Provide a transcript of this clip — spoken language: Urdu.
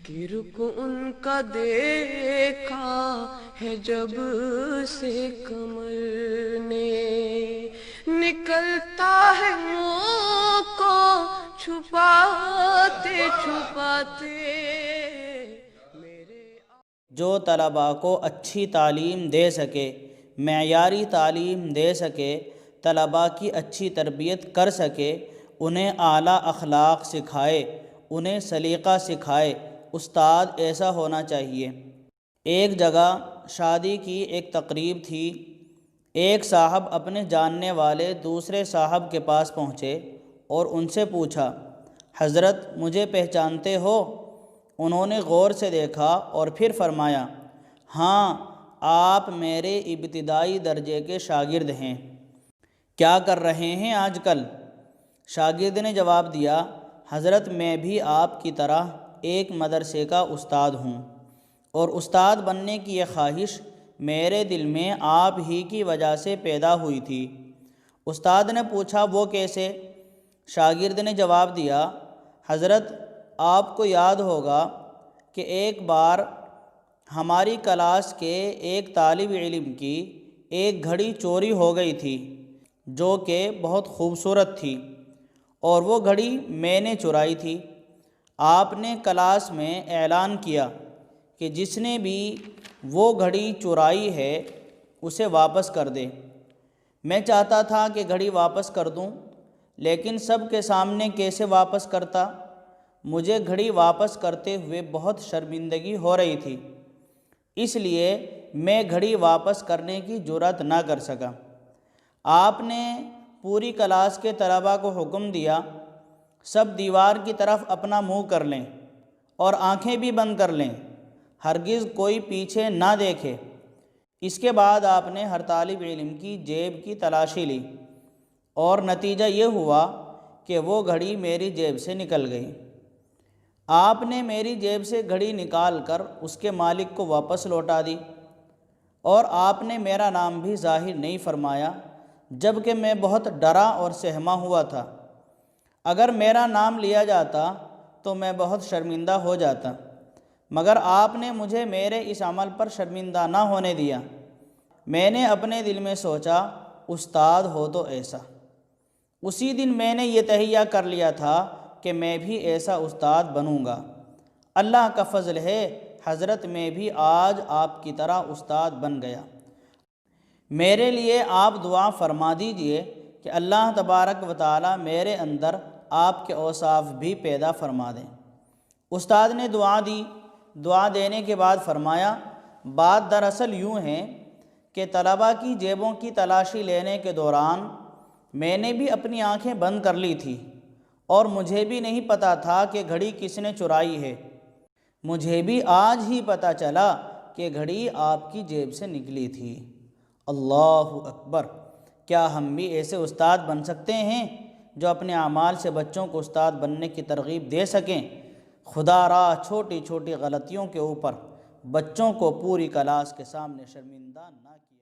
کہ رخ ان کا دیکھا ہے جب سے کمر نے، نکلتا ہے منہ کو چھپاتے چھپاتے میرے۔ جو طلباء کو اچھی تعلیم دے سکے، معیاری تعلیم دے سکے، طلباء کی اچھی تربیت کر سکے، انہیں اعلیٰ اخلاق سکھائے، انہیں سلیقہ سکھائے، استاد ایسا ہونا چاہیے۔ ایک جگہ شادی کی ایک تقریب تھی۔ ایک صاحب اپنے جاننے والے دوسرے صاحب کے پاس پہنچے اور ان سے پوچھا، حضرت مجھے پہچانتے ہو؟ انہوں نے غور سے دیکھا اور پھر فرمایا، ہاں، آپ میرے ابتدائی درجے کے شاگرد ہیں۔ کیا کر رہے ہیں آج کل؟ شاگرد نے جواب دیا، حضرت میں بھی آپ کی طرح ایک مدرسے کا استاد ہوں، اور استاد بننے کی یہ خواہش میرے دل میں آپ ہی کی وجہ سے پیدا ہوئی تھی۔ استاد نے پوچھا، وہ کیسے؟ شاگرد نے جواب دیا، حضرت آپ کو یاد ہوگا کہ ایک بار ہماری کلاس کے ایک طالب علم کی ایک گھڑی چوری ہو گئی تھی جو کہ بہت خوبصورت تھی، اور وہ گھڑی میں نے چرائی تھی۔ آپ نے کلاس میں اعلان کیا کہ جس نے بھی وہ گھڑی چرائی ہے اسے واپس کر دے۔ میں چاہتا تھا کہ گھڑی واپس کر دوں، لیکن سب کے سامنے کیسے واپس کرتا؟ مجھے گھڑی واپس کرتے ہوئے بہت شرمندگی ہو رہی تھی، اس لیے میں گھڑی واپس کرنے کی جرأت نہ کر سکا۔ آپ نے پوری کلاس کے طلباء کو حکم دیا، سب دیوار کی طرف اپنا منہ کر لیں اور آنکھیں بھی بند کر لیں، ہرگز کوئی پیچھے نہ دیکھے۔ اس کے بعد آپ نے ہر طالب علم کی جیب کی تلاشی لی، اور نتیجہ یہ ہوا کہ وہ گھڑی میری جیب سے نکل گئی۔ آپ نے میری جیب سے گھڑی نکال کر اس کے مالک کو واپس لوٹا دی، اور آپ نے میرا نام بھی ظاہر نہیں فرمایا، جبکہ میں بہت ڈرا اور سہما ہوا تھا۔ اگر میرا نام لیا جاتا تو میں بہت شرمندہ ہو جاتا، مگر آپ نے مجھے میرے اس عمل پر شرمندہ نہ ہونے دیا۔ میں نے اپنے دل میں سوچا، استاد ہو تو ایسا۔ اسی دن میں نے یہ تہیہ کر لیا تھا کہ میں بھی ایسا استاد بنوں گا۔ اللہ کا فضل ہے، حضرت میں بھی آج آپ کی طرح استاد بن گیا۔ میرے لیے آپ دعا فرما دیجئے کہ اللہ تبارک و تعالی میرے اندر آپ کے اوصاف بھی پیدا فرما دیں۔ استاد نے دعا دی۔ دعا دینے کے بعد فرمایا، بات دراصل یوں ہے کہ طلباء کی جیبوں کی تلاشی لینے کے دوران میں نے بھی اپنی آنکھیں بند کر لی تھی، اور مجھے بھی نہیں پتہ تھا کہ گھڑی کس نے چرائی ہے۔ مجھے بھی آج ہی پتہ چلا کہ گھڑی آپ کی جیب سے نکلی تھی۔ اللہ اکبر! کیا ہم بھی ایسے استاد بن سکتے ہیں جو اپنے اعمال سے بچوں کو استاد بننے کی ترغیب دے سکیں؟ خدا را چھوٹی چھوٹی غلطیوں کے اوپر بچوں کو پوری کلاس کے سامنے شرمندہ نہ کیا۔